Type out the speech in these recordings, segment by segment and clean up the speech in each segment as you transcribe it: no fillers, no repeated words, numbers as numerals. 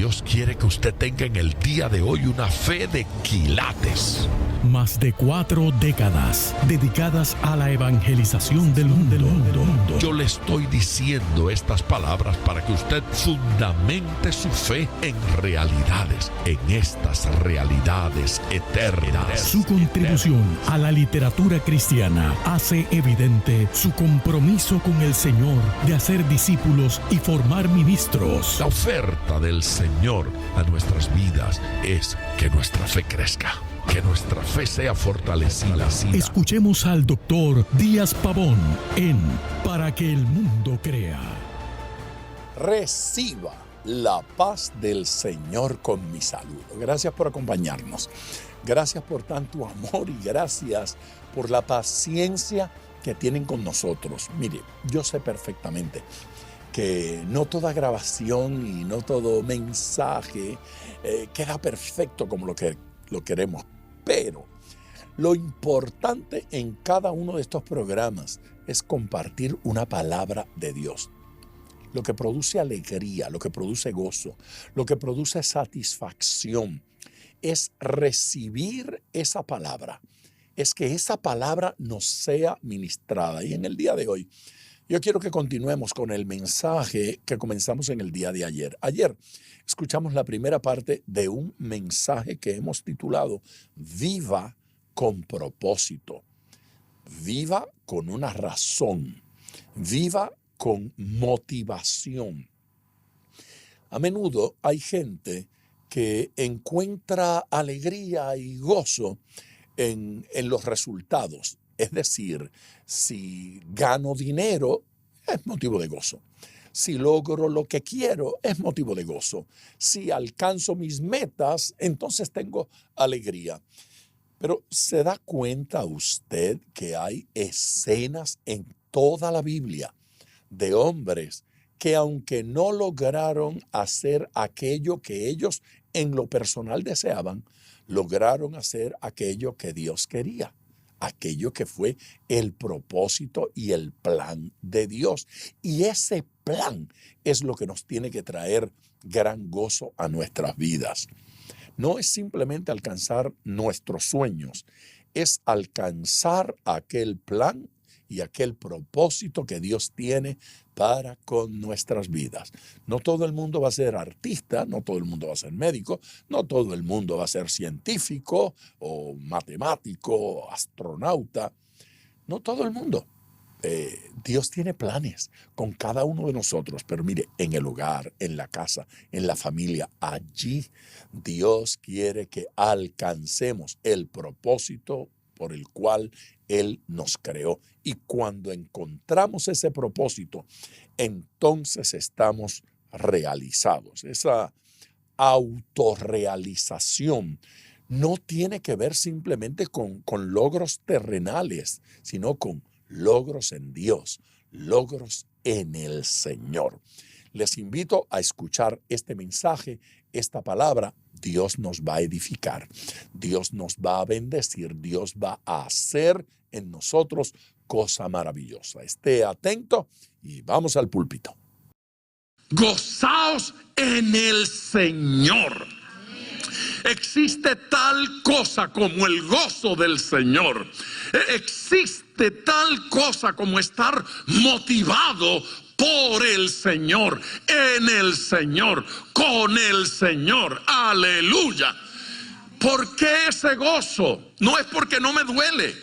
Dios quiere que usted tenga en el día de hoy una fe de quilates. Más de 4 décadas dedicadas a la evangelización del mundo. Yo le estoy diciendo estas palabras para que usted fundamente su fe en realidades, en estas realidades eternas. Su contribución a la literatura cristiana hace evidente su compromiso con el Señor de hacer discípulos y formar ministros. La oferta del Señor a nuestras vidas es que nuestra fe crezca, que nuestra fe sea fortalecida. Escuchemos al doctor Díaz Pavón en Para que el mundo crea. Reciba la paz del Señor con mi saludo. Gracias por acompañarnos. Gracias por tanto amor y gracias por la paciencia que tienen con nosotros. Mire, yo sé perfectamente que no toda grabación y no todo mensaje queda perfecto como lo queremos, pero lo importante en cada uno de estos programas es compartir una palabra de Dios. Lo que produce alegría, lo que produce gozo, lo que produce satisfacción es recibir esa palabra, es que esa palabra nos sea ministrada. Y en el día de hoy, yo quiero que continuemos con el mensaje que comenzamos en el día de ayer. Ayer escuchamos la primera parte de un mensaje que hemos titulado Viva con propósito. Viva con una razón. Viva con motivación. A menudo hay gente que encuentra alegría y gozo en los resultados. Es decir, si gano dinero, es motivo de gozo. Si logro lo que quiero, es motivo de gozo. Si alcanzo mis metas, entonces tengo alegría. Pero ¿se da cuenta usted que hay escenas en toda la Biblia de hombres que aunque no lograron hacer aquello que ellos en lo personal deseaban, lograron hacer aquello que Dios quería? Aquello que fue el propósito y el plan de Dios. Y ese plan es lo que nos tiene que traer gran gozo a nuestras vidas. No es simplemente alcanzar nuestros sueños, es alcanzar aquel plan y aquel propósito que Dios tiene para con nuestras vidas. No todo el mundo va a ser artista, no todo el mundo va a ser médico, no todo el mundo va a ser científico o matemático, astronauta. No todo el mundo. Dios tiene planes con cada uno de nosotros, pero mire, en el hogar, en la casa, en la familia, allí Dios quiere que alcancemos el propósito por el cual Él nos creó. Y cuando encontramos ese propósito, entonces estamos realizados. Esa autorrealización no tiene que ver simplemente con logros terrenales, sino con logros en Dios, logros en el Señor. Les invito a escuchar este mensaje, esta palabra. Dios nos va a edificar, Dios nos va a bendecir, Dios va a hacer en nosotros cosa maravillosa. Esté atento y vamos al púlpito. Gozaos en el Señor. Existe tal cosa como el gozo del Señor. Existe tal cosa como estar motivado por el Señor, en el Señor, con el Señor. Aleluya. ¿Por qué ese gozo? No es porque no me duele.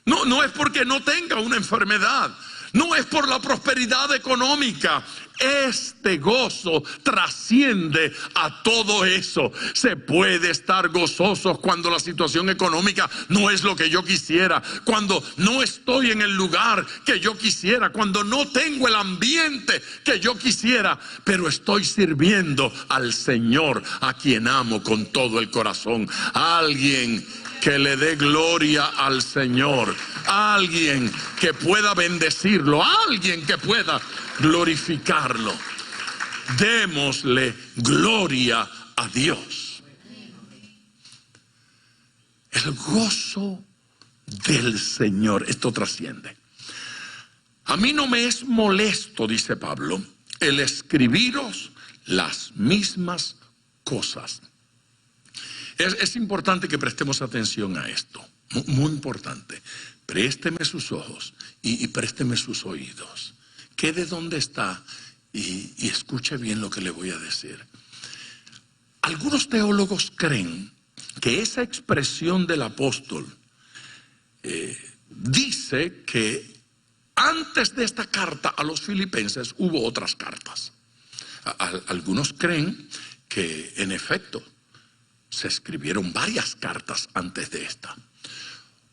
No es porque no tenga una enfermedad. No es por la prosperidad económica. Este gozo trasciende a todo eso. Se puede estar gozosos cuando la situación económica no es lo que yo quisiera, cuando no estoy en el lugar que yo quisiera, cuando no tengo el ambiente que yo quisiera, pero estoy sirviendo al Señor, a quien amo con todo el corazón. Alguien que le dé gloria al Señor, alguien que pueda bendecirlo, alguien que pueda glorificarlo. Démosle gloria a Dios. El gozo del Señor, esto trasciende. A mí no me es molesto, dice Pablo, el escribiros las mismas cosas. Es importante que prestemos atención a esto, muy importante. Présteme sus ojos y présteme sus oídos. Quede donde está y escuche bien lo que le voy a decir. Algunos teólogos creen que esa expresión del apóstol dice que antes de esta carta a los filipenses hubo otras cartas. Algunos creen que en efecto se escribieron varias cartas antes de esta.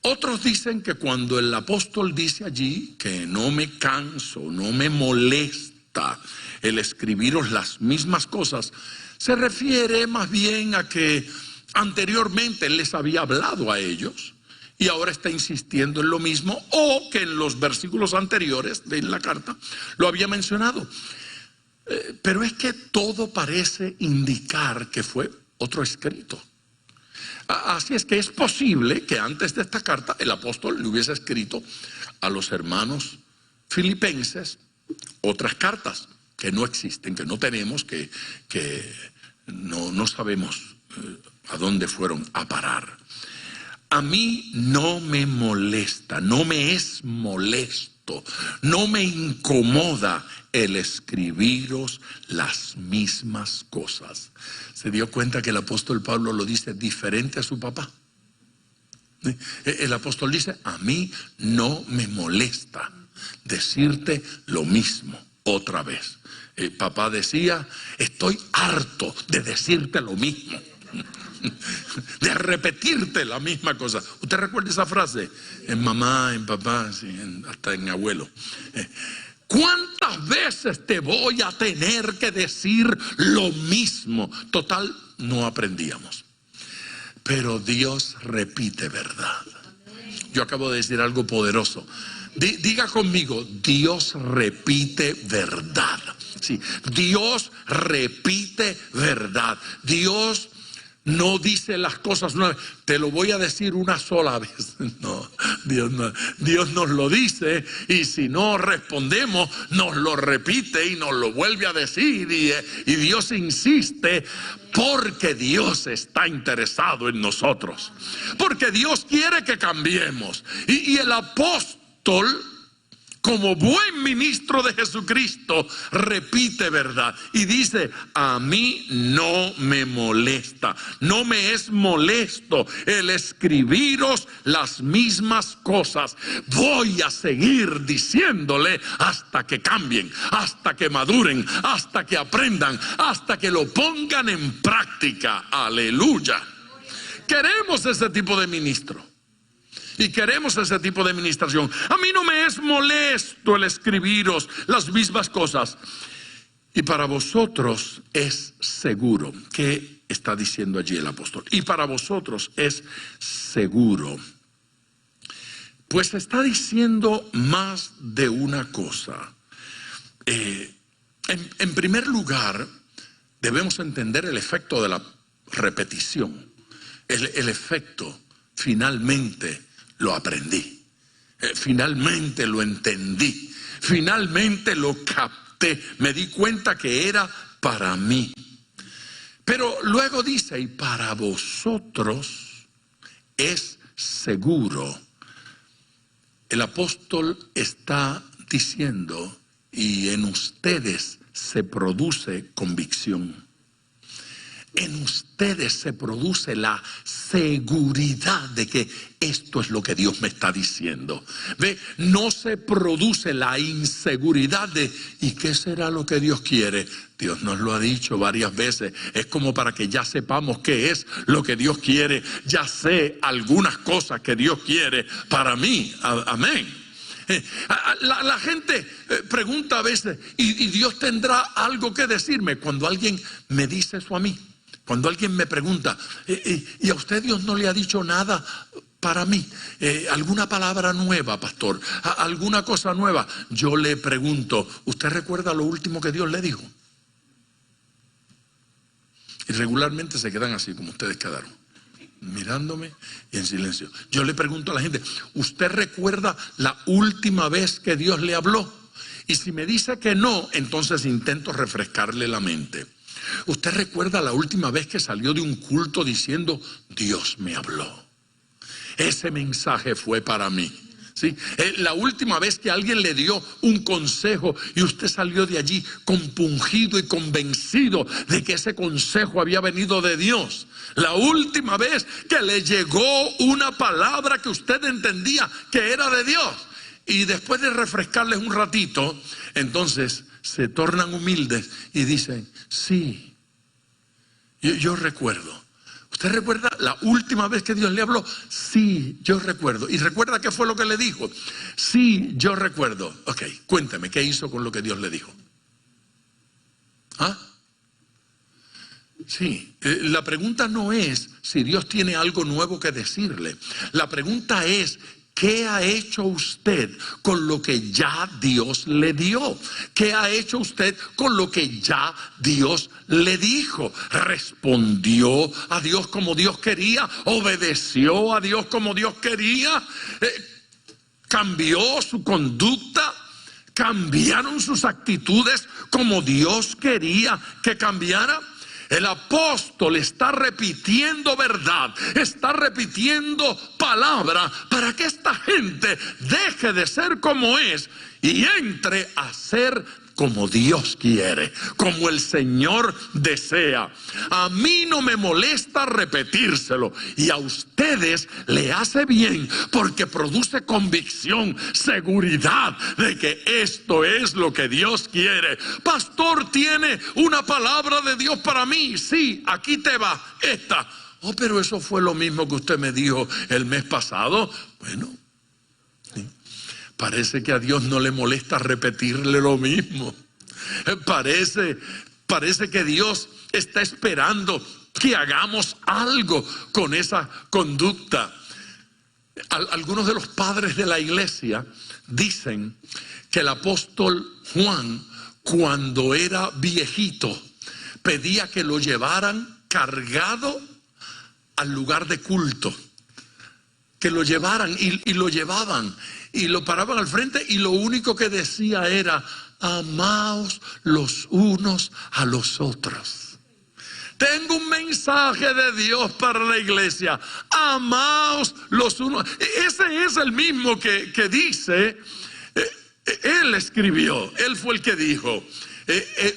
Otros dicen que cuando el apóstol dice allí que no me canso, no me molesta el escribiros las mismas cosas, se refiere más bien a que anteriormente él les había hablado a ellos y ahora está insistiendo en lo mismo, o que en los versículos anteriores de la carta lo había mencionado. Pero es que todo parece indicar que fue otro escrito. Así es que es posible que antes de esta carta el apóstol le hubiese escrito a los hermanos filipenses otras cartas que no existen, que no tenemos, que no sabemos a dónde fueron a parar. A mí no me molesta, no me es molesto, no me incomoda el escribiros las mismas cosas. ¿Se dio cuenta que el apóstol Pablo lo dice diferente a su papá? El apóstol dice, a mí no me molesta decirte lo mismo otra vez. Papá decía, estoy harto de decirte lo mismo, de repetirte la misma cosa. ¿Usted recuerda esa frase? En mamá, en papá, sí, hasta en abuelo. ¿Cuántas veces te voy a tener que decir lo mismo? Total, no aprendíamos. Pero Dios repite verdad. Yo acabo de decir algo poderoso. Diga conmigo, Dios repite verdad. Sí, Dios repite verdad. Dios no dice las cosas nuevas. Te lo voy a decir una sola vez. No, Dios nos lo dice, y si no respondemos, nos lo repite y nos lo vuelve a decir. Y Dios insiste, porque Dios está interesado en nosotros. Porque Dios quiere que cambiemos. Y el apóstol, como buen ministro de Jesucristo, repite verdad y dice, a mí no me molesta, no me es molesto el escribiros las mismas cosas. Voy a seguir diciéndole hasta que cambien, hasta que maduren, hasta que aprendan, hasta que lo pongan en práctica. Aleluya. Queremos ese tipo de ministro. Y queremos ese tipo de administración. A mí no me es molesto el escribiros las mismas cosas. Y para vosotros es seguro. ¿Qué está diciendo allí el apóstol? Y para vosotros es seguro. Pues está diciendo más de una cosa. En primer lugar, debemos entender el efecto de la repetición. El efecto, finalmente, lo aprendí, finalmente lo entendí, finalmente lo capté, me di cuenta que era para mí. Pero luego dice, y para vosotros es seguro. El apóstol está diciendo, y en ustedes se produce convicción. En ustedes se produce la seguridad de que esto es lo que Dios me está diciendo. ¿Ve? No se produce la inseguridad de ¿y qué será lo que Dios quiere? Dios nos lo ha dicho varias veces. Es como para que ya sepamos qué es lo que Dios quiere. Ya sé algunas cosas que Dios quiere para mí. Amén. La gente pregunta a veces, ¿y Dios tendrá algo que decirme? Cuando alguien me dice eso a mí, cuando alguien me pregunta, ¿y a usted Dios no le ha dicho nada para mí? ¿Alguna palabra nueva, pastor? ¿Alguna cosa nueva? Yo le pregunto, ¿usted recuerda lo último que Dios le dijo? Y regularmente se quedan así como ustedes quedaron, mirándome y en silencio. Yo le pregunto a la gente, ¿usted recuerda la última vez que Dios le habló? Y si me dice que no, entonces intento refrescarle la mente. ¿Usted recuerda la última vez que salió de un culto diciendo, Dios me habló? Ese mensaje fue para mí. ¿Sí? La última vez que alguien le dio un consejo y usted salió de allí compungido y convencido de que ese consejo había venido de Dios. La última vez que le llegó una palabra que usted entendía que era de Dios. Y después de refrescarles un ratito, entonces se tornan humildes y dicen, sí, yo recuerdo. ¿Usted recuerda la última vez que Dios le habló? Sí, yo recuerdo. ¿Y recuerda qué fue lo que le dijo? Sí, yo recuerdo. Ok, cuénteme, ¿qué hizo con lo que Dios le dijo? ¿Ah? Sí, la pregunta no es si Dios tiene algo nuevo que decirle. La pregunta es, ¿qué ha hecho usted con lo que ya Dios le dio? ¿Qué ha hecho usted con lo que ya Dios le dijo? ¿Respondió a Dios como Dios quería? ¿Obedeció a Dios como Dios quería? ¿Cambió su conducta? ¿Cambiaron sus actitudes como Dios quería que cambiara? El apóstol está repitiendo verdad, está repitiendo palabra para que esta gente deje de ser como es y entre a ser como Dios quiere, como el Señor desea. A mí no me molesta repetírselo y a ustedes le hace bien porque produce convicción, seguridad de que esto es lo que Dios quiere. Pastor, ¿tiene una palabra de Dios para mí? Sí, aquí te va esta. Oh, pero eso fue lo mismo que usted me dijo el mes pasado. Bueno, sí. Parece que a Dios no le molesta repetirle lo mismo. Parece que Dios está esperando que hagamos algo con esa conducta. Algunos de los padres de la iglesia dicen que el apóstol Juan, cuando era viejito, pedía que lo llevaran cargado al lugar de culto. Que lo llevaran y lo llevaban y lo paraban al frente y lo único que decía era, amaos los unos a los otros. Tengo un mensaje de Dios para la iglesia, amaos los unos. Ese es el mismo que dice, él escribió, él fue el que dijo,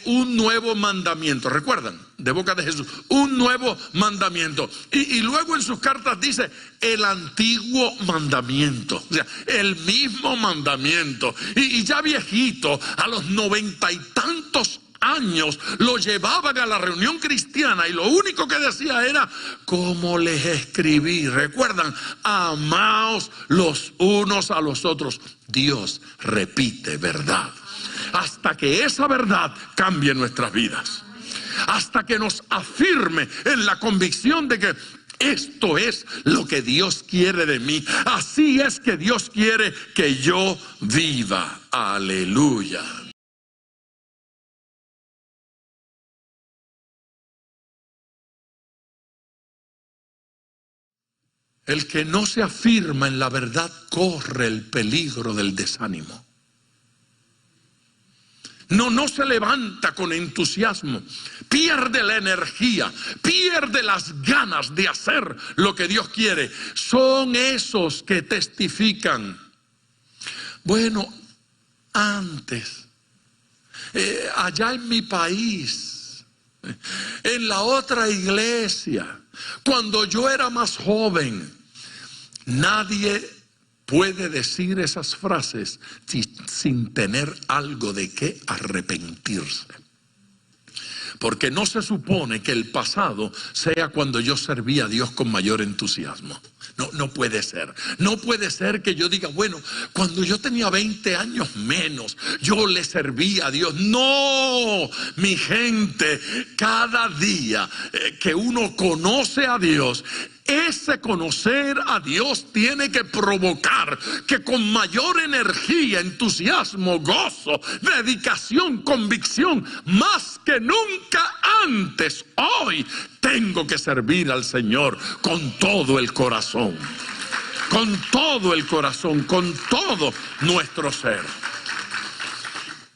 un nuevo mandamiento, ¿recuerdan? De boca de Jesús, un nuevo mandamiento. Y luego en sus cartas dice, el antiguo mandamiento, o sea, el mismo mandamiento. Y ya viejito, a los 90 y tantos años, lo llevaban a la reunión cristiana y lo único que decía era, como les escribí, ¿recuerdan? Amaos los unos a los otros. Dios repite verdad. Hasta que esa verdad cambie nuestras vidas. Hasta que nos afirme en la convicción de que esto es lo que Dios quiere de mí. Así es que Dios quiere que yo viva. Aleluya. El que no se afirma en la verdad corre el peligro del desánimo. No se levanta con entusiasmo, pierde la energía, pierde las ganas de hacer lo que Dios quiere. Son esos que testifican. Bueno, antes, allá en mi país, en la otra iglesia, cuando yo era más joven, nadie puede decir esas frases sin tener algo de qué arrepentirse. Porque no se supone que el pasado sea cuando yo serví a Dios con mayor entusiasmo. No puede ser. No puede ser que yo diga, bueno, cuando yo tenía 20 años menos, yo le serví a Dios. No, mi gente, cada día que uno conoce a Dios, ese conocer a Dios tiene que provocar que con mayor energía, entusiasmo, gozo, dedicación, convicción, más que nunca antes, hoy tengo que servir al Señor con todo el corazón. Con todo el corazón, con todo nuestro ser.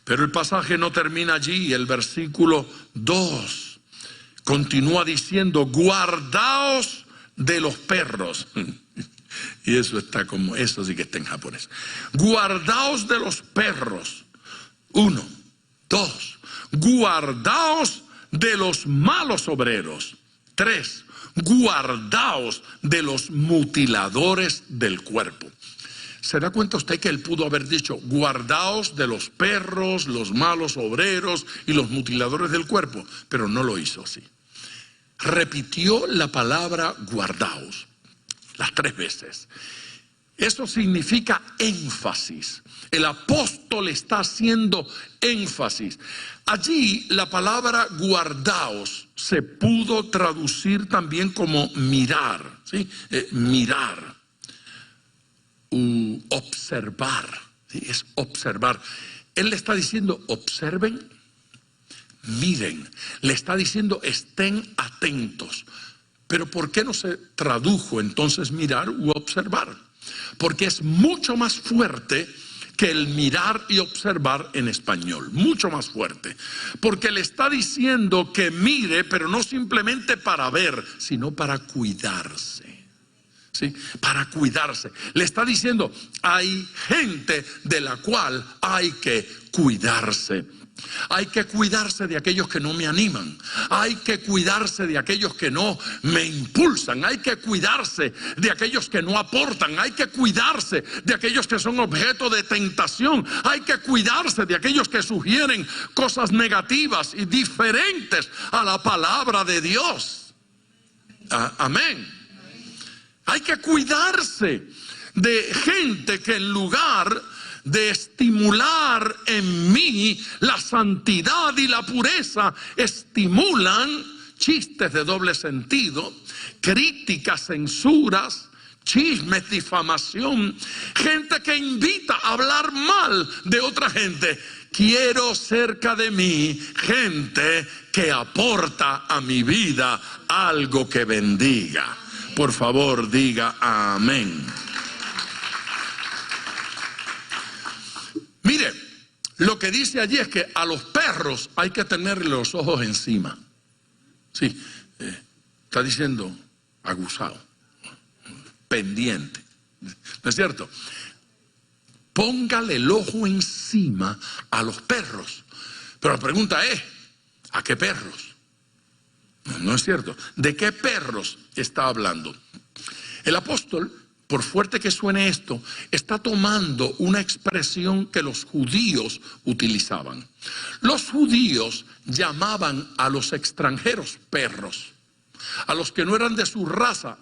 Pero el pasaje no termina allí. El versículo 2 continúa diciendo, guardaos de los perros. Y eso sí que está en japonés. Guardaos de los perros. 1, 2. Guardaos de los malos obreros. 3. Guardaos de los mutiladores del cuerpo. ¿Se da cuenta usted que él pudo haber dicho, guardaos de los perros, los malos obreros y los mutiladores del cuerpo? Pero no lo hizo así. Repitió la palabra guardaos las 3 veces. Eso significa énfasis. El apóstol está haciendo énfasis. Allí la palabra guardaos se pudo traducir también como mirar, ¿sí? Mirar, observar, ¿sí? Es observar. Él le está diciendo observen, miren, le está diciendo estén atentos. Pero ¿por qué no se tradujo entonces mirar u observar? Porque es mucho más fuerte que el mirar y observar en español, mucho más fuerte. Porque le está diciendo que mire, pero no simplemente para ver, sino para cuidarse. ¿Sí? Para cuidarse. Le está diciendo, hay gente de la cual hay que cuidarse. Hay que cuidarse de aquellos que no me animan. Hay que cuidarse de aquellos que no me impulsan. Hay que cuidarse de aquellos que no aportan. Hay que cuidarse de aquellos que son objeto de tentación. Hay que cuidarse de aquellos que sugieren cosas negativas y diferentes a la palabra de Dios. Amén. Hay que cuidarse de gente que en lugar de estimular en mí la santidad y la pureza, estimulan chistes de doble sentido, críticas, censuras, chismes, difamación, gente que invita a hablar mal de otra gente. Quiero cerca de mí gente que aporta a mi vida algo que bendiga. Por favor, diga amén. Mire, lo que dice allí es que a los perros hay que tenerle los ojos encima. Sí, está diciendo aguzado, pendiente. ¿No es cierto? Póngale el ojo encima a los perros. Pero la pregunta es, ¿a qué perros? No es cierto. ¿De qué perros está hablando? El apóstol, por fuerte que suene esto, está tomando una expresión que los judíos utilizaban. Los judíos llamaban a los extranjeros perros, a los que no eran de su raza,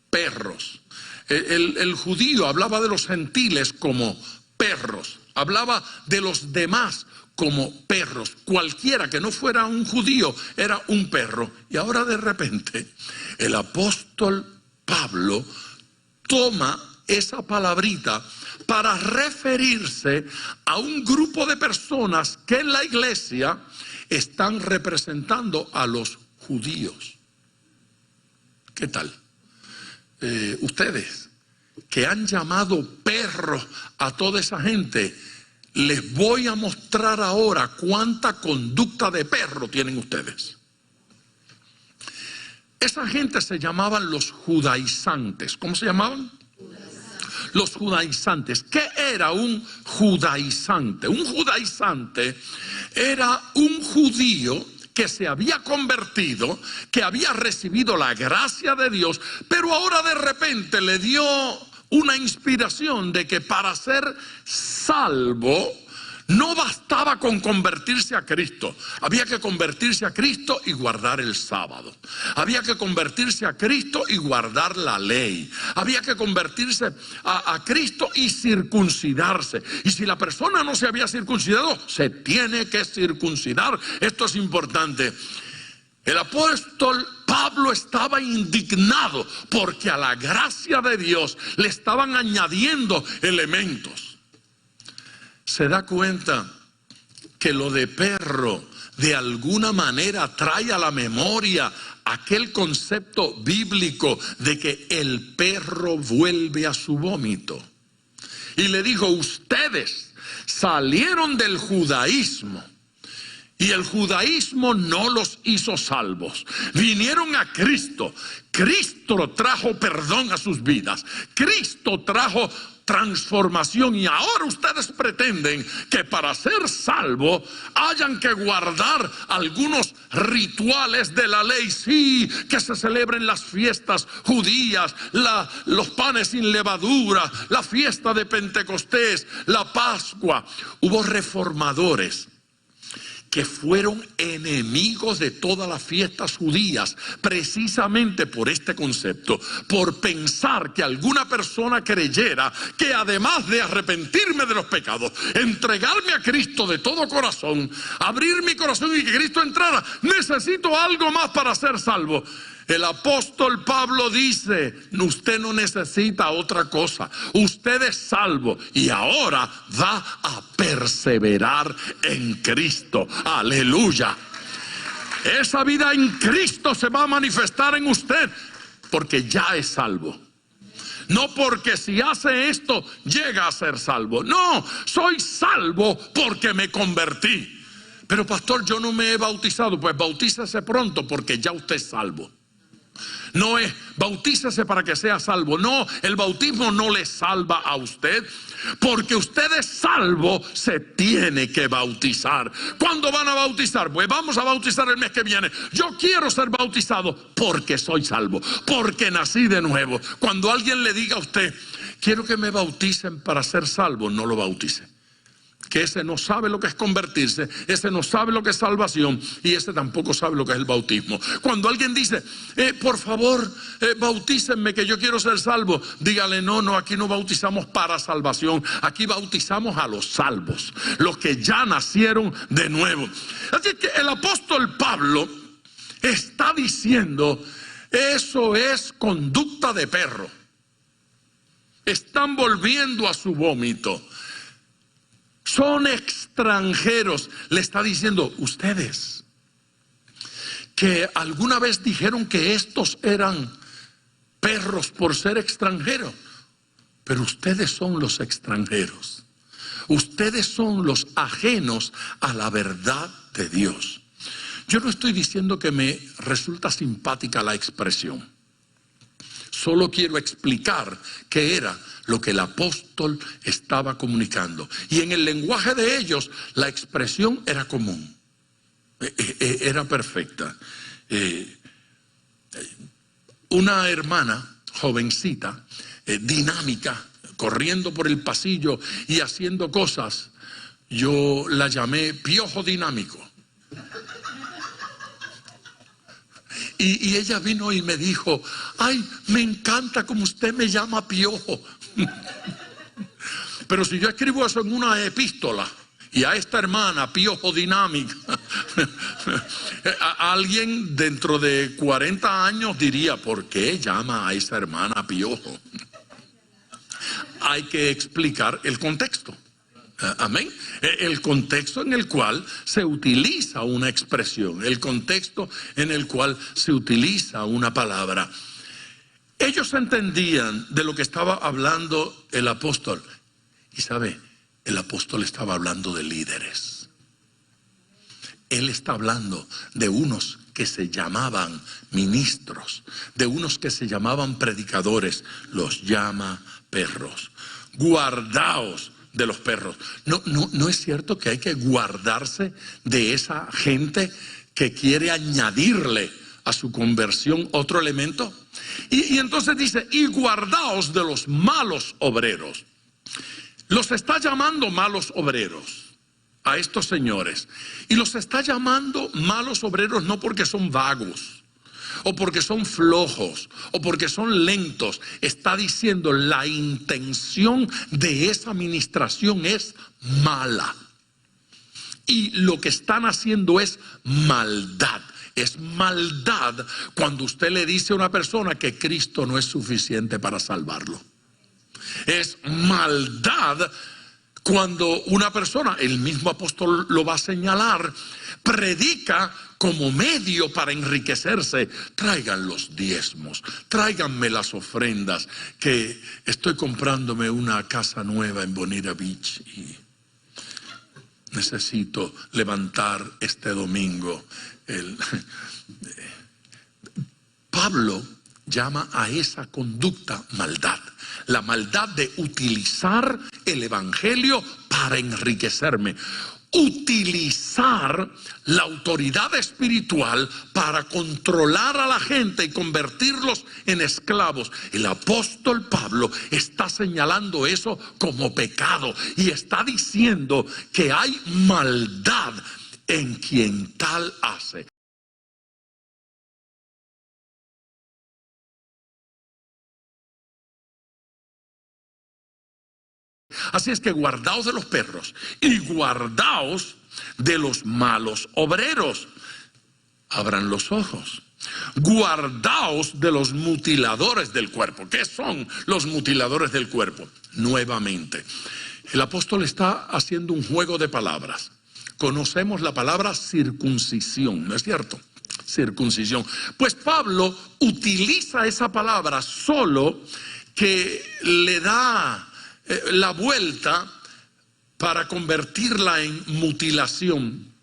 perros. El judío hablaba de los gentiles como perros, hablaba de los demás como perros. Cualquiera que no fuera un judío era un perro. Y ahora de repente el apóstol Pablo toma esa palabrita para referirse a un grupo de personas que en la iglesia están representando a los judíos. ¿Qué tal? Ustedes que han llamado perros a toda esa gente, les voy a mostrar ahora cuánta conducta de perro tienen ustedes. Esa gente se llamaban los judaizantes. ¿Cómo se llamaban? Los judaizantes. ¿Qué era un judaizante? Un judaizante era un judío que se había convertido, que había recibido la gracia de Dios, pero ahora de repente le dio una inspiración de que para ser salvo no bastaba con convertirse a Cristo. Había que convertirse a Cristo y guardar el sábado. Había que convertirse a Cristo y guardar la ley. Había que convertirse a Cristo y circuncidarse. Y si la persona no se había circuncidado, se tiene que circuncidar. Esto es importante. El apóstol Pablo estaba indignado porque a la gracia de Dios le estaban añadiendo elementos. Se da cuenta que lo de perro de alguna manera trae a la memoria aquel concepto bíblico de que el perro vuelve a su vómito. Y le dijo, ustedes salieron del judaísmo Y el judaísmo no los hizo salvos. Vinieron a Cristo. Cristo trajo perdón a sus vidas. Cristo trajo transformación. Y ahora ustedes pretenden que para ser salvo hayan que guardar algunos rituales de la ley. Sí, que se celebren las fiestas judías, los panes sin levadura, la fiesta de Pentecostés, la Pascua. Hubo reformadores que fueron enemigos de todas las fiestas judías, precisamente por este concepto, por pensar que alguna persona creyera que además de arrepentirme de los pecados, entregarme a Cristo de todo corazón, abrir mi corazón y que Cristo entrara, necesito algo más para ser salvo. El apóstol Pablo dice, usted no necesita otra cosa, usted es salvo y ahora va a perseverar en Cristo. Aleluya. Esa vida en Cristo se va a manifestar en usted porque ya es salvo. No porque si hace esto llega a ser salvo. No, soy salvo porque me convertí. Pero pastor, yo no me he bautizado. Pues bautícese pronto porque ya usted es salvo. No es bautícese para que sea salvo. No, el bautismo no le salva a usted. Porque usted es salvo, se tiene que bautizar. ¿Cuándo van a bautizar? Pues vamos a bautizar el mes que viene. Yo quiero ser bautizado porque soy salvo, porque nací de nuevo. Cuando alguien le diga a usted, quiero que me bauticen para ser salvo, no lo bautice. Que ese no sabe lo que es convertirse, ese no sabe lo que es salvación y ese tampoco sabe lo que es el bautismo. Cuando alguien dice, por favor, bautícenme que yo quiero ser salvo, dígale, no, aquí no bautizamos para salvación, aquí bautizamos a los salvos, los que ya nacieron de nuevo. Así que el apóstol Pablo está diciendo, eso es conducta de perro. Están volviendo a su vómito. Son extranjeros. Le está diciendo, ustedes que alguna vez dijeron que estos eran perros por ser extranjeros, pero ustedes son los extranjeros. Ustedes son los ajenos a la verdad de Dios. Yo no estoy diciendo que me resulta simpática la expresión. Solo quiero explicar qué era lo que el apóstol estaba comunicando. Y en el lenguaje de ellos, la expresión era común. Era perfecta. Una hermana jovencita, dinámica, corriendo por el pasillo y haciendo cosas, yo la llamé piojo dinámico. Y ella vino y me dijo, ay, me encanta como usted me llama piojo. Pero si yo escribo eso en una epístola y a esta hermana piojo dinámica, alguien dentro de 40 años diría, ¿por qué llama a esa hermana piojo? Hay que explicar el contexto. Amén. El contexto en el cual se utiliza una expresión, el contexto en el cual se utiliza una palabra. Ellos entendían de lo que estaba hablando el apóstol. Y sabe, el apóstol estaba hablando de líderes. Él está hablando de unos que se llamaban ministros, de unos que se llamaban predicadores. Los llama perros. Guardaos de los perros. No es cierto que hay que guardarse de esa gente que quiere añadirle a su conversión otro elemento. Y entonces dice, y guardaos de los malos obreros. Los está llamando malos obreros a estos señores. Y los está llamando malos obreros no porque son vagos, o porque son flojos, o porque son lentos. Está diciendo, la intención de esa administración es mala. Y lo que están haciendo es maldad. Es maldad cuando usted le dice a una persona que Cristo no es suficiente para salvarlo. Es maldad cuando una persona, el mismo apóstol lo va a señalar, predica como medio para enriquecerse. Traigan los diezmos, tráiganme las ofrendas, que estoy comprándome una casa nueva en Bonita Beach. necesito levantar este domingo. Pablo llama a esa conducta maldad. La maldad de utilizar el evangelio para enriquecerme. Utilizar la autoridad espiritual para controlar a la gente y convertirlos en esclavos. El apóstol Pablo está señalando eso como pecado y está diciendo que hay maldad en quien tal hace. Así es que guardaos de los perros y guardaos de los malos obreros. Abran los ojos. Guardaos de los mutiladores del cuerpo. ¿Qué son los mutiladores del cuerpo? Nuevamente, el apóstol está haciendo un juego de palabras. Conocemos la palabra circuncisión, ¿no es cierto? Circuncisión. Pues Pablo utiliza esa palabra solo que le da la vuelta para convertirla en mutilación.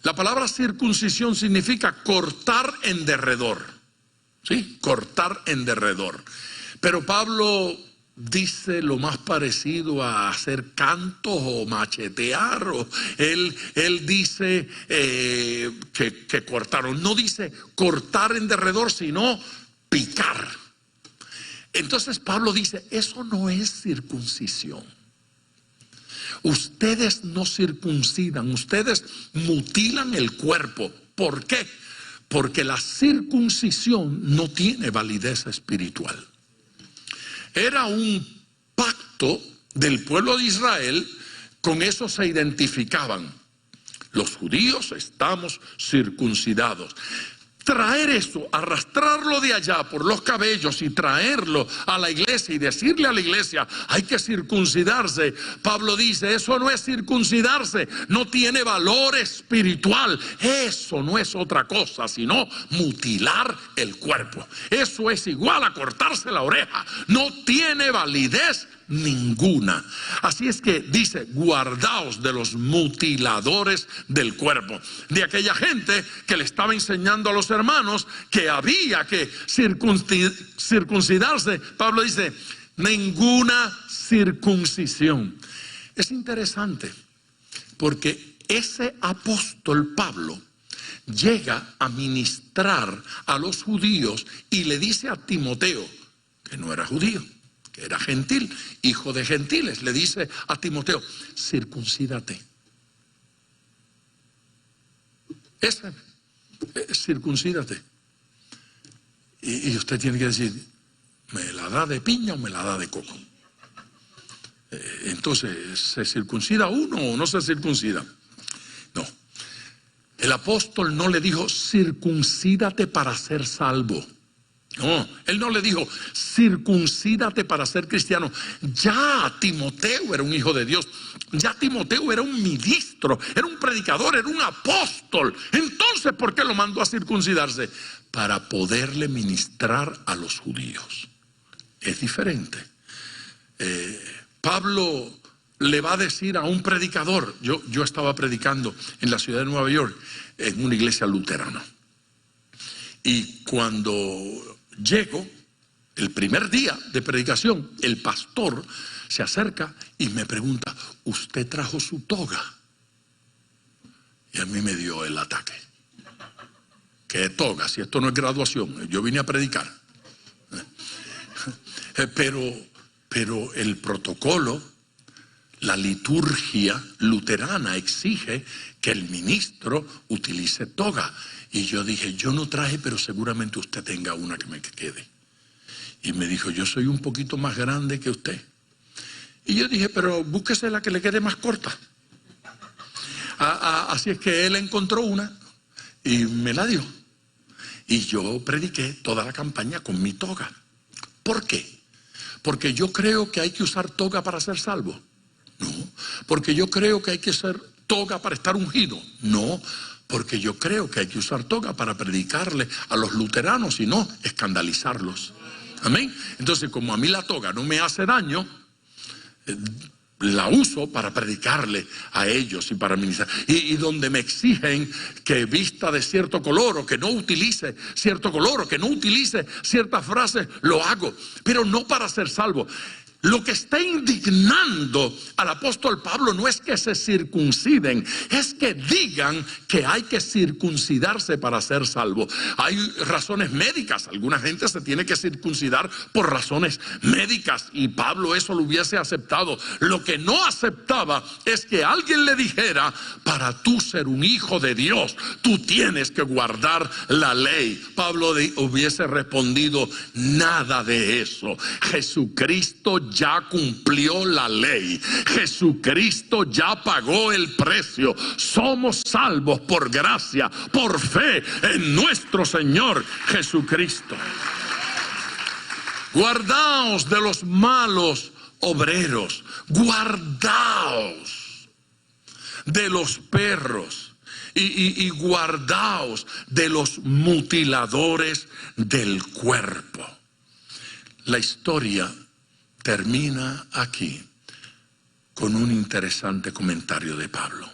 La palabra circuncisión significa cortar en derredor, ¿sí? Cortar en derredor. Pero Pablo dice lo más parecido a hacer cantos o machetear, o él dice que cortaron. No dice cortar en derredor, sino picar. Entonces Pablo dice, eso no es circuncisión. Ustedes no circuncidan, ustedes mutilan el cuerpo. ¿Por qué? Porque la circuncisión no tiene validez espiritual. Era un pacto del pueblo de Israel, con eso se identificaban. Los judíos estamos circuncidados. Traer eso, arrastrarlo de allá por los cabellos y traerlo a la iglesia y decirle a la iglesia, hay que circuncidarse. Pablo dice, eso no es circuncidarse, no tiene valor espiritual. Eso no es otra cosa sino mutilar el cuerpo. Eso es igual a cortarse la oreja, no tiene validez ninguna. Así es que dice, guardaos de los mutiladores del cuerpo, de aquella gente que le estaba enseñando a los hermanos que había que circuncidarse. Pablo dice, ninguna circuncisión. Es interesante porque ese apóstol Pablo llega a ministrar a los judíos y le dice a Timoteo, que no era judío, que era gentil, hijo de gentiles, le dice a Timoteo, circuncídate. Circuncídate. Y usted tiene que decir, ¿me la da de piña o me la da de coco? Entonces, ¿se circuncida uno o no se circuncida? No. El apóstol no le dijo, circuncídate para ser salvo. No, él no le dijo, circuncídate para ser cristiano. Ya Timoteo era un hijo de Dios. Ya Timoteo era un ministro, era un predicador, era un apóstol. Entonces, ¿por qué lo mandó a circuncidarse? Para poderle ministrar a los judíos. Es diferente. Pablo le va a decir a un predicador, yo estaba predicando en la ciudad de Nueva York, en una iglesia luterana. Y cuando llego, el primer día de predicación, el pastor se acerca y me pregunta, ¿usted trajo su toga? Y a mí me dio el ataque. ¿Qué toga? Si esto no es graduación, yo vine a predicar. Pero el protocolo, la liturgia luterana exige que el ministro utilice toga. Y yo dije, yo no traje, pero seguramente usted tenga una que me quede. Y me dijo, yo soy un poquito más grande que usted. Y yo dije, pero búsquese la que le quede más corta. Así es que él encontró una y me la dio. Y yo prediqué toda la campaña con mi toga. ¿Por qué? Porque yo creo que hay que usar toga para ser salvo. No. Porque yo creo que hay que usar toga para estar ungido. No. Porque yo creo que hay que usar toga para predicarle a los luteranos y no escandalizarlos. Amén. Entonces, como a mí la toga no me hace daño, la uso para predicarle a ellos y para ministrar. Y donde me exigen que vista de cierto color, o que no utilice cierto color, o que no utilice ciertas frases, lo hago, pero no para ser salvo. Lo que está indignando al apóstol Pablo no es que se circunciden, es que digan que hay que circuncidarse para ser salvo. Hay razones médicas, alguna gente se tiene que circuncidar por razones médicas, y Pablo eso lo hubiese aceptado. Lo que no aceptaba es que alguien le dijera: para tú ser un hijo de Dios, tú tienes que guardar la ley. Pablo hubiese respondido: nada de eso. Jesucristo ya cumplió la ley. Jesucristo ya pagó el precio. Somos salvos por gracia, por fe en nuestro Señor Jesucristo. Guardaos de los malos obreros. Guardaos de los perros. Y guardaos de los mutiladores del cuerpo. La historia termina aquí con un interesante comentario de Pablo.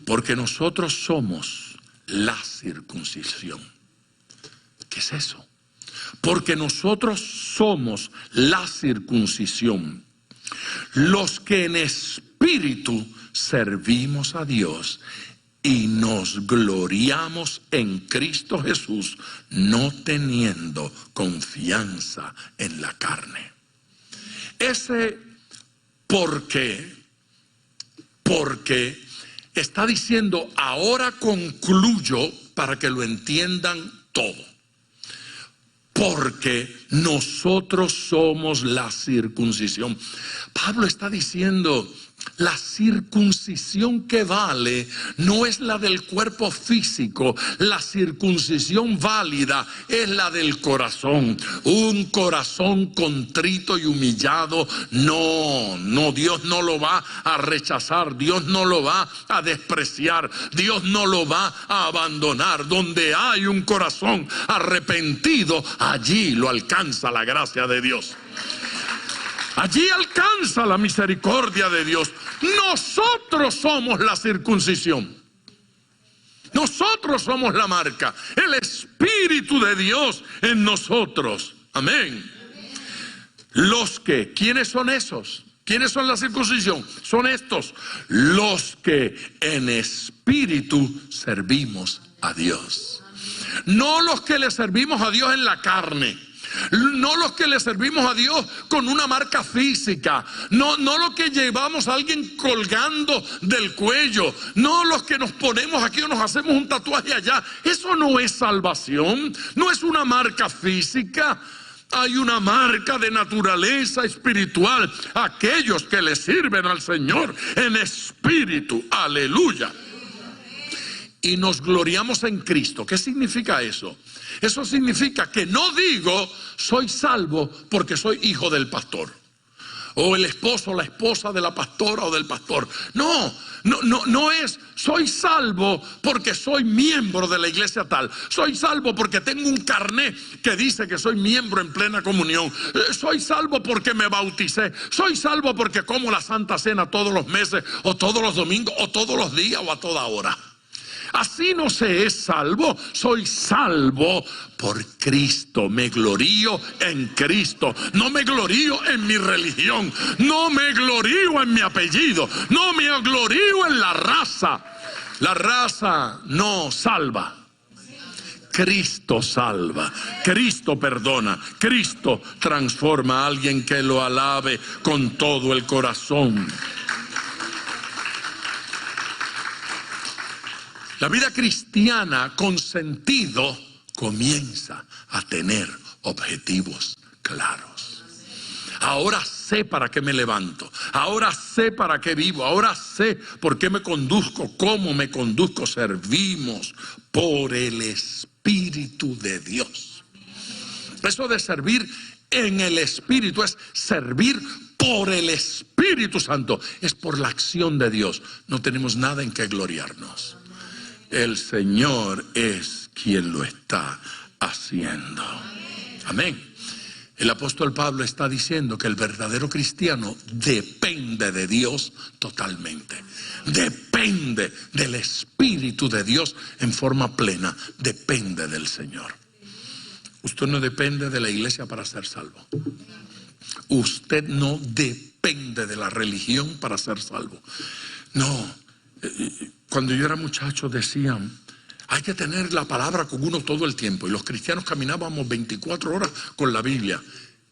Porque nosotros somos la circuncisión. ¿Qué es eso? Porque nosotros somos la circuncisión, los que en espíritu servimos a Dios y nos gloriamos en Cristo Jesús, no teniendo confianza en la carne. Ese porque está diciendo: ahora concluyo, para que lo entiendan todo. Porque nosotros somos la circuncisión. Pablo está diciendo: la circuncisión que vale no es la del cuerpo físico. La circuncisión válida es la del corazón. Un corazón contrito y humillado, no, Dios no lo va a rechazar. Dios no lo va a despreciar. Dios no lo va a abandonar. Donde hay un corazón arrepentido, allí lo alcanza la gracia de Dios. Allí alcanza la misericordia de Dios. Nosotros somos la circuncisión. Nosotros somos la marca. El Espíritu de Dios en nosotros. Amén. ¿Quiénes son esos? ¿Quiénes son la circuncisión? Son estos: los que en espíritu servimos a Dios. No los que le servimos a Dios en la carne. No los que le servimos a Dios con una marca física. No los que llevamos a alguien colgando del cuello. No los que nos ponemos aquí o nos hacemos un tatuaje allá. Eso no es salvación. No es una marca física. Hay una marca de naturaleza espiritual. Aquellos que le sirven al Señor en espíritu. Aleluya. Y nos gloriamos en Cristo. ¿Qué significa eso? Eso significa que no digo soy salvo porque soy hijo del pastor, o el esposo o la esposa de la pastora o del pastor. No es soy salvo porque soy miembro de la iglesia tal. Soy salvo porque tengo un carné que dice que soy miembro en plena comunión. Soy salvo porque me bauticé. Soy salvo porque como la Santa Cena todos los meses, o todos los domingos, o todos los días, o a toda hora. Así no se es salvo. Soy salvo por Cristo. Me glorío en Cristo. No me glorío en mi religión. No me glorío en mi apellido. No me glorío en la raza. La raza no salva. Cristo salva. Cristo perdona. Cristo transforma a alguien que lo alabe con todo el corazón. La vida cristiana con sentido comienza a tener objetivos claros. Ahora sé para qué me levanto. Ahora sé para qué vivo. Ahora sé por qué me conduzco, cómo me conduzco. Servimos por el Espíritu de Dios. Eso de servir en el Espíritu es servir por el Espíritu Santo. Es por la acción de Dios. No tenemos nada en que gloriarnos. El Señor es quien lo está haciendo. Amén. El apóstol Pablo está diciendo que el verdadero cristiano depende de Dios totalmente. Depende del Espíritu de Dios en forma plena. Depende del Señor. Usted no depende de la iglesia para ser salvo. Usted no depende de la religión para ser salvo. No. Cuando yo era muchacho decían, hay que tener la palabra con uno todo el tiempo. Y los cristianos caminábamos 24 horas con la Biblia.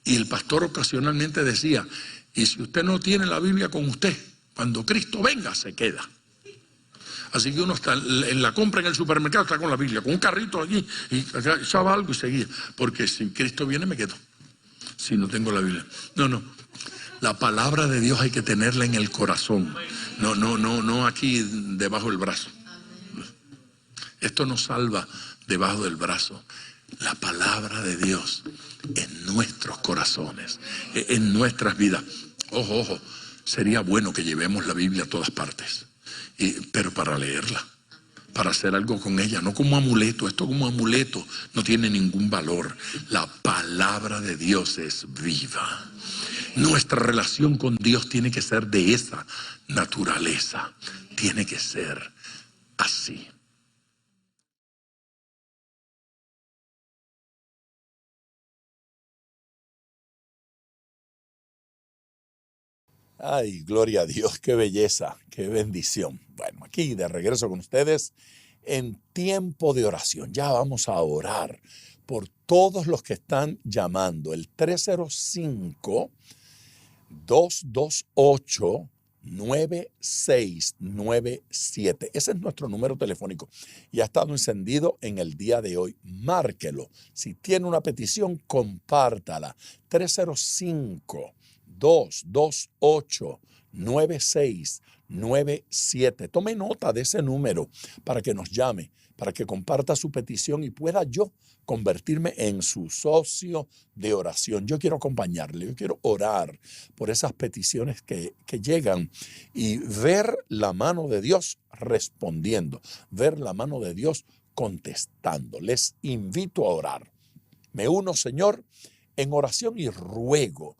Y el pastor ocasionalmente decía, y si usted no tiene la Biblia con usted, cuando Cristo venga se queda. Así que uno está en la compra en el supermercado, está con la Biblia, con un carrito allí, y echaba algo y seguía. Porque si Cristo viene me quedo, si no tengo la Biblia. No. La palabra de Dios hay que tenerla en el corazón. No aquí debajo del brazo. Esto nos salva debajo del brazo. La palabra de Dios en nuestros corazones, en nuestras vidas. Ojo, sería bueno que llevemos la Biblia a todas partes, pero para leerla, para hacer algo con ella, no como amuleto. Esto como amuleto no tiene ningún valor. La palabra de Dios es viva. Nuestra relación con Dios tiene que ser de esa naturaleza. Tiene que ser así. Ay, gloria a Dios, qué belleza, qué bendición. Bueno, aquí de regreso con ustedes en tiempo de oración. Ya vamos a orar por todos los que están llamando. El 305-228-9697. Ese es nuestro número telefónico y ha estado encendido en el día de hoy. Márquelo. Si tiene una petición, compártala. 305-228-9697. Tome nota de ese número para que nos llame, para que comparta su petición y pueda yo convertirme en su socio de oración. Yo quiero acompañarle, yo quiero orar por esas peticiones que llegan y ver la mano de Dios respondiendo, ver la mano de Dios contestando. Les invito a orar. Me uno, Señor, en oración y ruego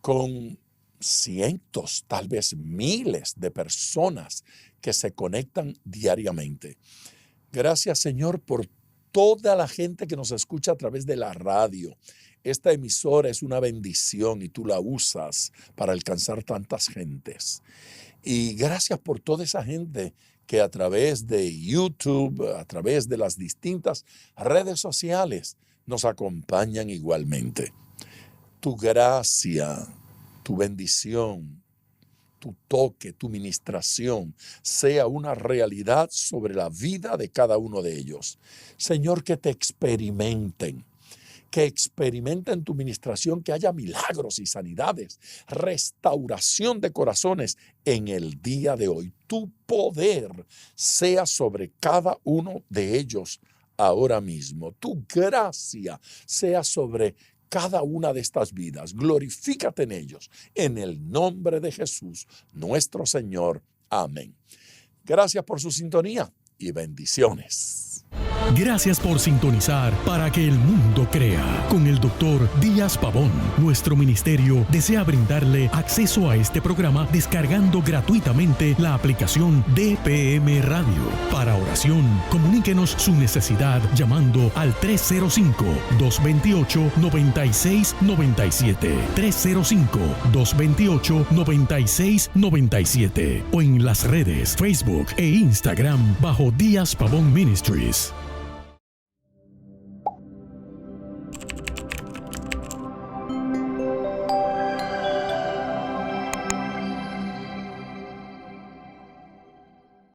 con cientos, tal vez miles de personas que se conectan diariamente. Gracias, Señor, por toda la gente que nos escucha a través de la radio. Esta emisora es una bendición y tú la usas para alcanzar tantas gentes. Y gracias por toda esa gente que a través de YouTube, a través de las distintas redes sociales, nos acompañan igualmente. Tu gracia, tu bendición, tu toque, tu ministración sea una realidad sobre la vida de cada uno de ellos. Señor, que te experimenten tu ministración, que haya milagros y sanidades, restauración de corazones en el día de hoy. Tu poder sea sobre cada uno de ellos ahora mismo. Tu gracia sea sobre cada una de estas vidas. Glorifícate en ellos, en el nombre de Jesús, nuestro Señor. Amén. Gracias por su sintonía y bendiciones. Gracias por sintonizar Para que el Mundo Crea con el Dr. Díaz Pavón. Nuestro ministerio desea brindarle acceso a este programa descargando gratuitamente la aplicación DPM Radio. Para oración, comuníquenos su necesidad llamando al 305-228-9697. 305-228-9697 o en las redes Facebook e Instagram bajo Díaz Pavón Ministries.